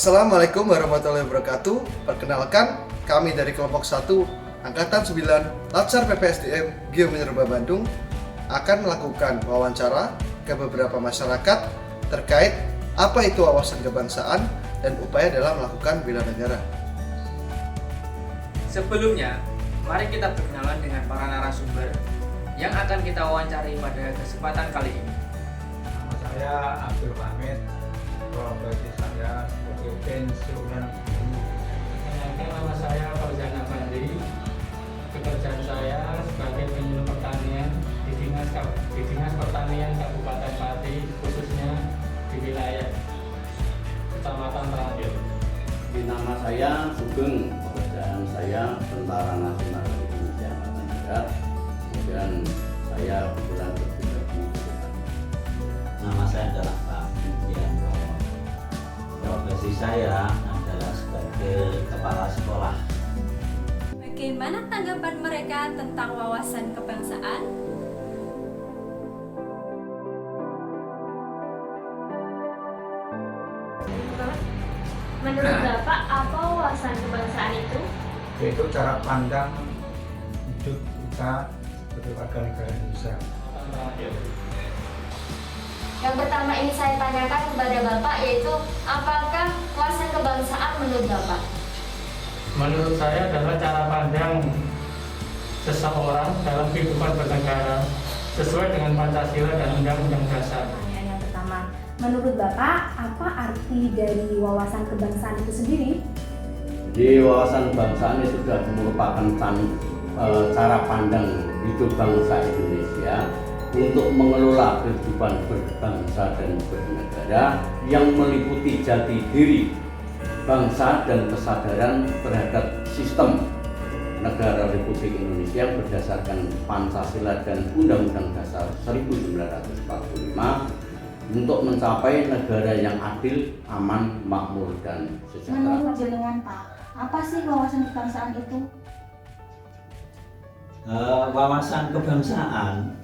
Assalamualaikum warahmatullahi wabarakatuh. Perkenalkan, kami dari kelompok 1 Angkatan 9 Latsar PPSDM Geominerba Bandung akan melakukan wawancara ke beberapa masyarakat terkait apa itu wawasan kebangsaan dan upaya dalam melakukan bela negara. Sebelumnya, mari kita berkenalan dengan para narasumber yang akan kita wawancari pada kesempatan kali ini. Nama saya Abdul Hamid, profesi saya sebagai pensiunan guru. Nama saya Fauzan Afandi. Pekerjaan saya sebagai penyuluh pertanian di Dinas Pertanian Kabupaten Pati, khususnya di wilayah Kecamatan Terakhir. Nama saya Sugeng, pekerjaan saya Tentara Nasional Indonesia Angkatan Darat. Kemudian saya kebetulan bertugas di Kota. Nama saya adalah Pak Widianto. Profesi saya adalah sebagai kepala sekolah. Bagaimana tanggapan mereka tentang wawasan kebangsaan? Menurut Bapak, apa wawasan kebangsaan itu? Yaitu cara pandang hidup kita sebagai warga negara Indonesia. Yang pertama ini saya tanyakan kepada Bapak, yaitu apakah wawasan kebangsaan menurut Bapak? Menurut saya adalah cara pandang seseorang dalam kehidupan bernegara sesuai dengan Pancasila dan Undang-Undang Dasar. Pertanyaan yang pertama, menurut Bapak, apa arti dari wawasan kebangsaan itu sendiri? Di wawasan kebangsaan itu sudah merupakan cara pandang hidup bangsa Indonesia untuk mengelola kehidupan berbangsa dan bernegara yang meliputi jati diri bangsa dan kesadaran terhadap sistem negara Republik Indonesia berdasarkan Pancasila dan Undang-Undang Dasar 1945 untuk mencapai negara yang adil, aman, makmur, dan sejahtera. Menurut jenengan Pak, apa sih wawasan kebangsaan itu? Wawasan kebangsaan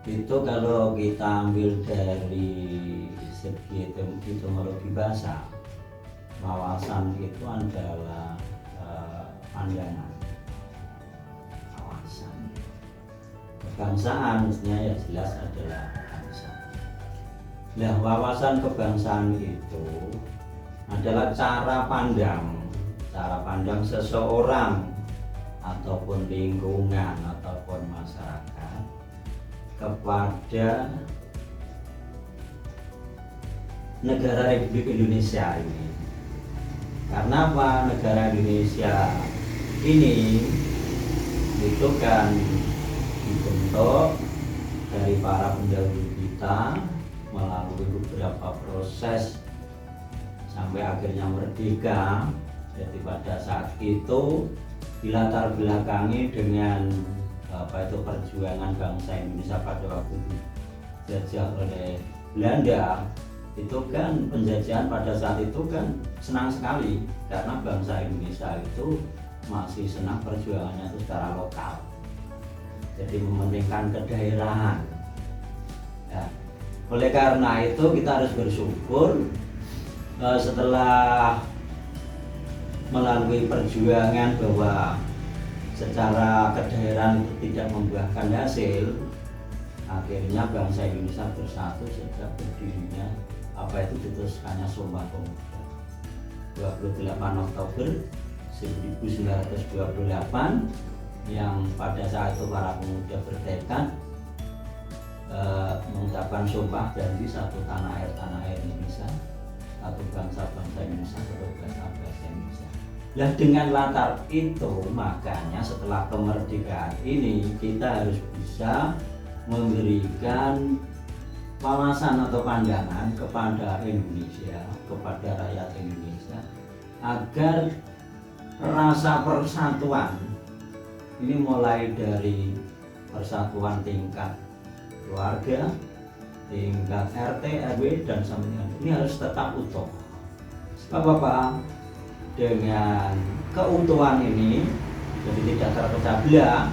itu kalau kita ambil dari segi etimologi bahasa, wawasan itu adalah pandangan. Wawasan kebangsaan mestinya ya jelas adalah bangsa. Nah, wawasan kebangsaan itu adalah cara pandang seseorang ataupun lingkungan ataupun masyarakat kepada negara Republik Indonesia ini. Karena apa? Negara Indonesia ini itu kan dibentuk dari para pendahulu kita melalui beberapa proses sampai akhirnya merdeka. Jadi pada saat itu dilatar belakangi dengan perjuangan bangsa Indonesia pada waktu dijajah oleh Belanda. Itu kan penjajahan pada saat itu kan senang sekali karena bangsa Indonesia itu masih senang perjuangannya itu secara lokal, jadi mementingkan kedaerahan ya. Oleh karena itu kita harus bersyukur setelah melalui perjuangan bahwa secara kedaerahan itu tidak membuahkan hasil, akhirnya bangsa Indonesia bersatu sejak berdirinya diteruskannya Sumpah Pemuda 28 Oktober 1928 yang pada saat itu para pemuda bertekad mengucapkan sumpah janji satu tanah air Indonesia, satu bangsa Indonesia, satu bahasa Indonesia. Nah, dengan latar itu makanya setelah kemerdekaan ini kita harus bisa memberikan wawasan atau pandangan kepada Indonesia, kepada rakyat Indonesia agar rasa persatuan ini mulai dari persatuan tingkat keluarga, tingkat RT, RW dan sampai ini harus tetap utuh. Sebab apa? Dengan keutuhan ini jadi tidak terpecah belah,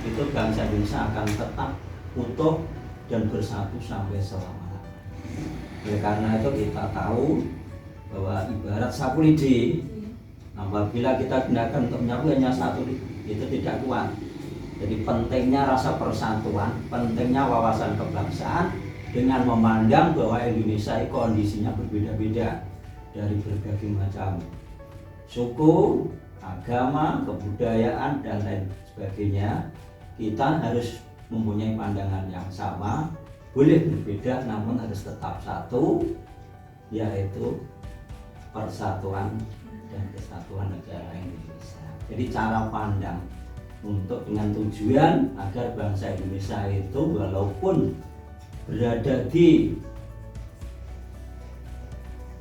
itu bangsa Indonesia akan tetap utuh dan bersatu sampai selama-lamanya. Oleh karena itu kita tahu bahwa ibarat sapu lidi, apabila kita gunakan untuk menyapu hanya satu itu tidak kuat. Jadi pentingnya rasa persatuan, pentingnya wawasan kebangsaan dengan memandang bahwa Indonesia kondisinya berbeda-beda dari berbagai macam suku, agama, kebudayaan, dan lain sebagainya. Kita harus mempunyai pandangan yang sama, boleh berbeda namun harus tetap satu, yaitu persatuan dan kesatuan negara Indonesia. Jadi cara pandang untuk dengan tujuan agar bangsa Indonesia itu walaupun berada di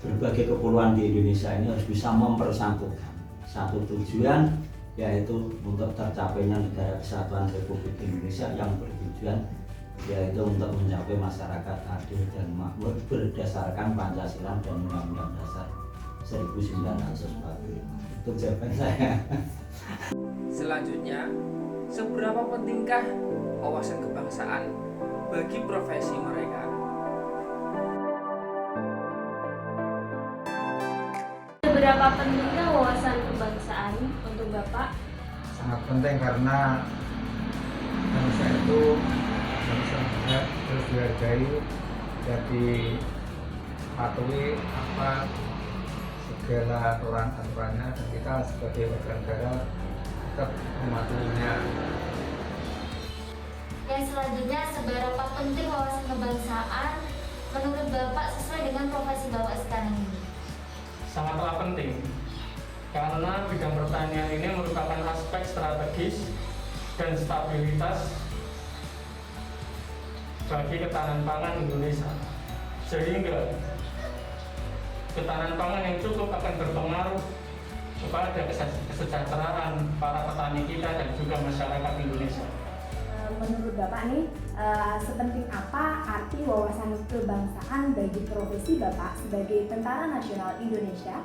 berbagai kepulauan di Indonesia ini harus bisa mempersatukan satu tujuan, yaitu untuk tercapainya negara kesatuan Republik Indonesia yang bertujuan yaitu untuk mencapai masyarakat adil dan makmur berdasarkan Pancasila dan Undang-Undang Dasar 1945. Itu jawaban saya. Selanjutnya, seberapa pentingkah wawasan kebangsaan bagi profesi mereka? Seberapa pentingkah wawasan kebangsaan untuk Bapak? Sangat penting karena manusia itu harus dihargai, jadi patuhi apa segala aturan-aturannya, dan kita sebagai warga negara tetap mematuhinya. Yang selanjutnya, seberapa penting wawasan kebangsaan menurut Bapak sesuai dengan profesi Bapak sekarang ini? Sangatlah penting karena bidang pertanian ini merupakan aspek strategis dan stabilitas bagi ketahanan pangan Indonesia, sehingga ketahanan pangan yang cukup akan berpengaruh kepada kesejahteraan para petani kita dan juga masyarakat Indonesia. Menurut Bapak nih, sepenting apa arti wawasan kebangsaan bagi profesi Bapak sebagai Tentara Nasional Indonesia?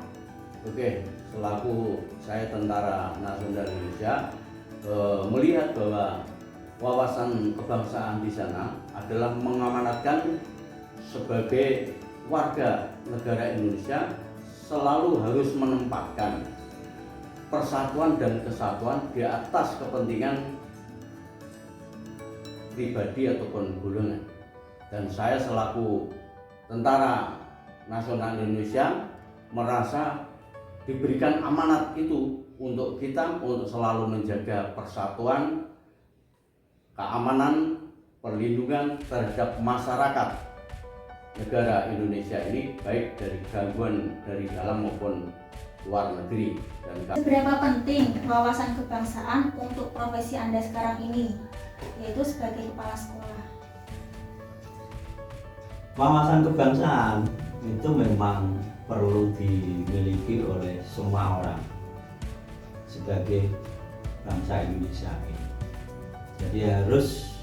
Oke, selaku saya Tentara Nasional Indonesia, melihat bahwa wawasan kebangsaan di sana adalah mengamanatkan sebagai warga negara Indonesia selalu harus menempatkan persatuan dan kesatuan di atas kepentingan pribadi ataupun golongan. Dan saya selaku Tentara Nasional Indonesia merasa diberikan amanat itu untuk kita untuk selalu menjaga persatuan, keamanan, perlindungan terhadap masyarakat negara Indonesia ini, baik dari gangguan dari dalam maupun luar negeri. Dan seberapa penting wawasan kebangsaan untuk profesi Anda sekarang ini, yaitu sebagai kepala sekolah? Wawasan kebangsaan itu memang perlu dimiliki oleh semua orang sebagai bangsa Indonesia ini. Jadi harus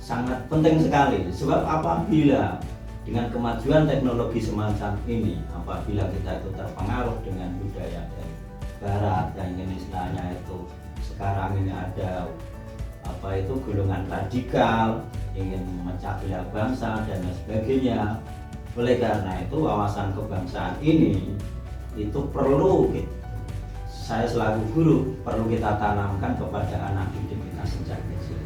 sangat penting sekali, sebab apabila dengan kemajuan teknologi semacam ini, apabila kita itu terpengaruh dengan budaya dari barat yang ini istilahnya itu sekarang ini ada golongan radikal ingin memecah belah bangsa dan lain sebagainya. Oleh karena itu wawasan kebangsaan ini itu perlu saya selaku guru perlu kita tanamkan kepada anak didik kita sejak kecil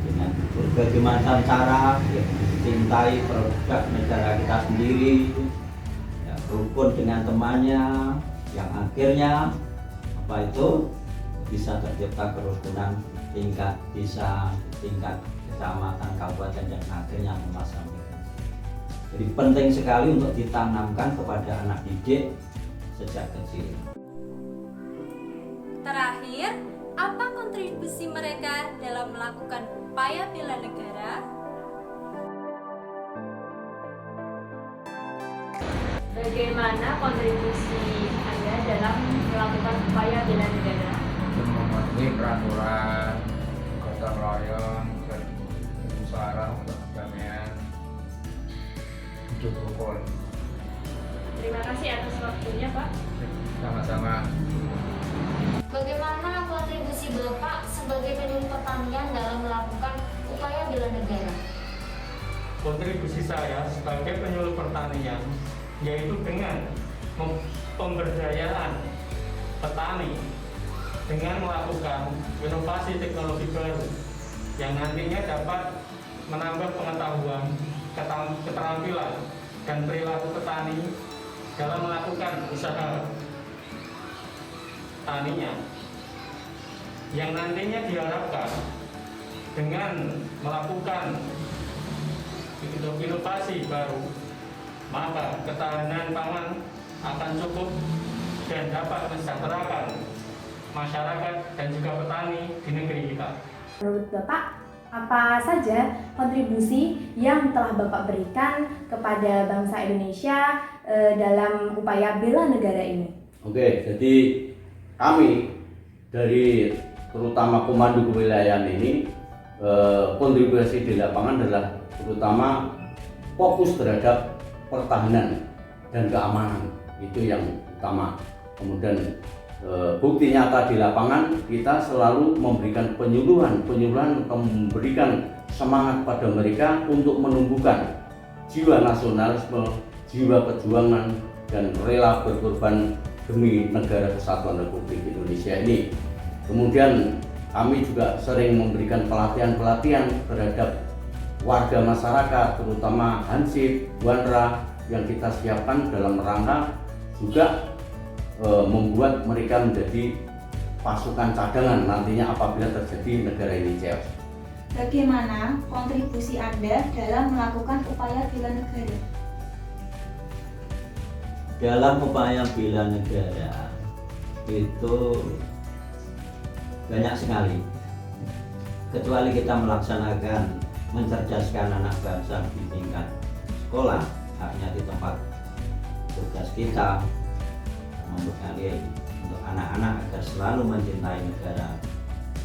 dengan berbagai macam cara, mencintai produk negara kita sendiri, rukun dengan temannya, yang akhirnya bisa tercipta kerukunan tingkat desa, tingkat kecamatan, kabupaten, dan akhirnya memasang. Jadi penting sekali untuk ditanamkan kepada anak didik sejak kecil. Terakhir, apa kontribusi mereka dalam melakukan upaya bela negara? Bagaimana kontribusi Anda dalam melakukan upaya bela negara? Mematuhi peraturan, gotong royong, bermusyawarah untuk perdamaian, hidup rukun. Terima kasih atas waktunya, Pak. Sama-sama. Bagaimana kontribusi Bapak sebagai penyuluh pertanian dalam melakukan upaya bela negara? Kontribusi saya sebagai penyuluh pertanian yaitu dengan pemberdayaan petani dengan melakukan inovasi teknologi baru yang nantinya dapat menambah pengetahuan, keterampilan, dan perilaku petani dalam melakukan usaha taninya, yang nantinya diharapkan dengan melakukan inovasi baru, maka ketahanan pangan akan cukup dan dapat mensejahterakan masyarakat dan juga petani di negeri kita. Menurut Bapak, apa saja kontribusi yang telah Bapak berikan kepada bangsa Indonesia dalam upaya bela negara ini? Oke, jadi kami dari terutama Komando Kewilayahan ini kontribusi di lapangan adalah terutama fokus terhadap pertahanan dan keamanan, itu yang utama. Kemudian bukti nyata di lapangan, kita selalu memberikan penyuluhan, memberikan semangat pada mereka untuk menumbuhkan jiwa nasionalisme, jiwa perjuangan, dan rela berkorban demi negara kesatuan Republik Indonesia ini. Kemudian kami juga sering memberikan pelatihan-pelatihan terhadap warga masyarakat, terutama Hansip, Wanra, yang kita siapkan dalam rangka juga membuat mereka menjadi pasukan cadangan nantinya apabila terjadi negara ini chaos. Bagaimana kontribusi Anda dalam melakukan upaya bela negara? Dalam upaya bela negara itu banyak sekali, kecuali kita melaksanakan mencerdaskan anak bangsa di tingkat sekolah, haknya di tempat tugas kita membekali untuk anak-anak agar selalu mencintai negara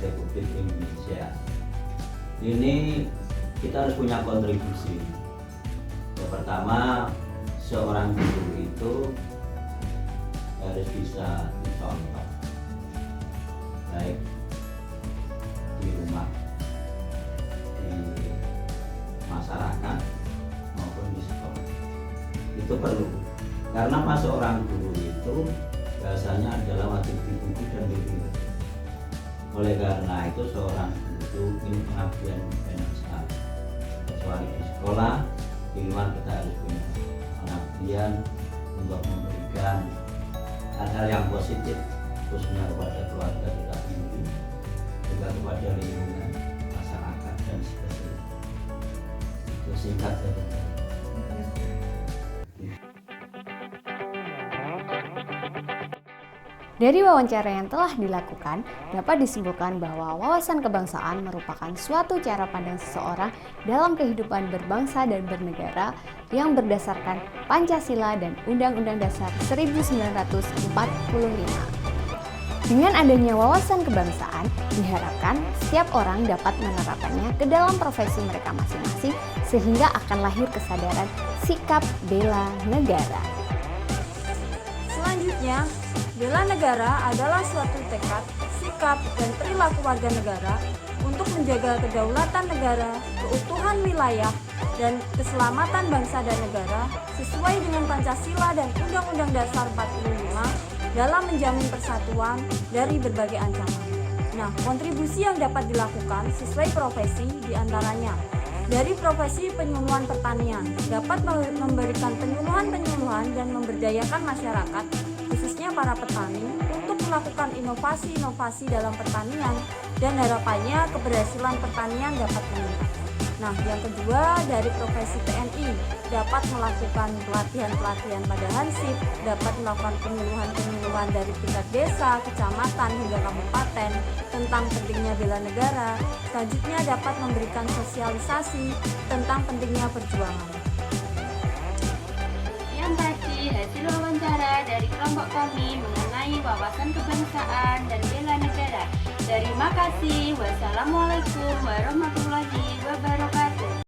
Republik Indonesia. Ini kita harus punya kontribusi. Yang pertama, seorang guru itu harus bisa dicontoh, baik di rumah, di masyarakat maupun di sekolah. Itu perlu, karena seorang guru itu bahasanya adalah wajib dibuku dan diberi. Oleh karena itu seorang guru ini pengabdian banyak sekali, kecuali di sekolah, di luar kita harus punya pengabdian untuk memberikan hal-hal yang positif, khususnya kepada keluarga kita sendiri, juga kepada lingkungan masyarakat dan seterusnya. Itu singkat saja. Dari wawancara yang telah dilakukan, dapat disimpulkan bahwa wawasan kebangsaan merupakan suatu cara pandang seseorang dalam kehidupan berbangsa dan bernegara yang berdasarkan Pancasila dan Undang-Undang Dasar 1945. Dengan adanya wawasan kebangsaan, diharapkan setiap orang dapat menerapkannya ke dalam profesi mereka masing-masing sehingga akan lahir kesadaran sikap bela negara. Selanjutnya, bela negara adalah suatu tekad, sikap, dan perilaku warga negara untuk menjaga kedaulatan negara, keutuhan wilayah, dan keselamatan bangsa dan negara sesuai dengan Pancasila dan Undang-Undang Dasar 45 dalam menjamin persatuan dari berbagai ancaman. Nah, kontribusi yang dapat dilakukan sesuai profesi diantaranya dari profesi penyuluhan pertanian dapat memberikan penyuluhan dan memberdayakan masyarakat, khususnya para petani, untuk melakukan inovasi-inovasi dalam pertanian dan harapannya keberhasilan pertanian dapat meningkat. Nah, yang kedua dari profesi TNI dapat melakukan pelatihan-pelatihan pada Hansip, dapat melakukan penyuluhan dari tingkat desa, kecamatan hingga kabupaten tentang pentingnya bela negara. Selanjutnya dapat memberikan sosialisasi tentang pentingnya perjuangan. Yang tadi hasil wawancara dari kelompok kami mengenai wawasan kebangsaan dan bela negara. Terima kasih. Wassalamualaikum warahmatullahi wabarakatuh.